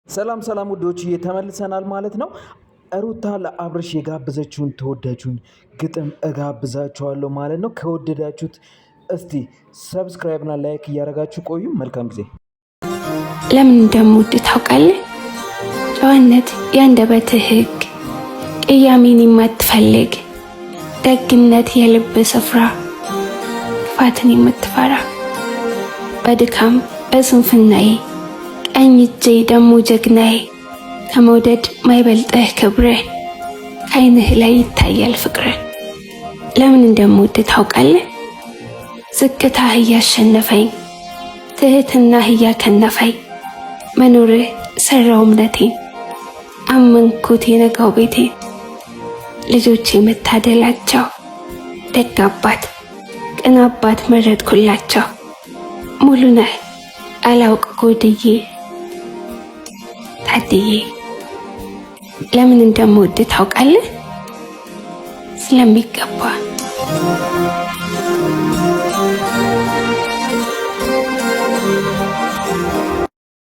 ሰላም ሰላም ውዶች ተመልሰናል ማለት ነው። ሩታ ለአብርሽ የጋበዘችውን ተወዳጁን ግጥም እጋብዛችኋለሁ ማለት ነው። ከወደዳችሁት እስቲ ሰብስክራይብ እና ላይክ እያደረጋችሁ ቆዩ። መልካም ጊዜ። ለምን እንደምወድ ታውቃለህ? ጨዋነት የአንደበትህ ሕግ፣ ቅያሜን የማትፈልግ ደግነት የልብ ስፍራ፣ ክፋትን የምትፈራ በድካም በስንፍናዬ ቀኝ እጄ ደሞ ጀግናዬ ከመውደድ ማይበልጥህ ክብርህ ከዓይንህ ላይ ይታያል ፍቅርህ። ለምን እንደምወድ ታውቃለህ? ዝቅታህ እያሸነፈኝ ትህትናህ እያከነፈኝ መኖርህ ሰራው እምነቴን አመንኩት የነጋው ቤቴን። ልጆቼ መታደላቸው ደግ አባት ቅን አባት መረጥኩላቸው። ሙሉ ነህ አላውቅ ጎድዬ ታድዬ። ለምን እንደምወድ ታውቃለህ? ስለሚገባ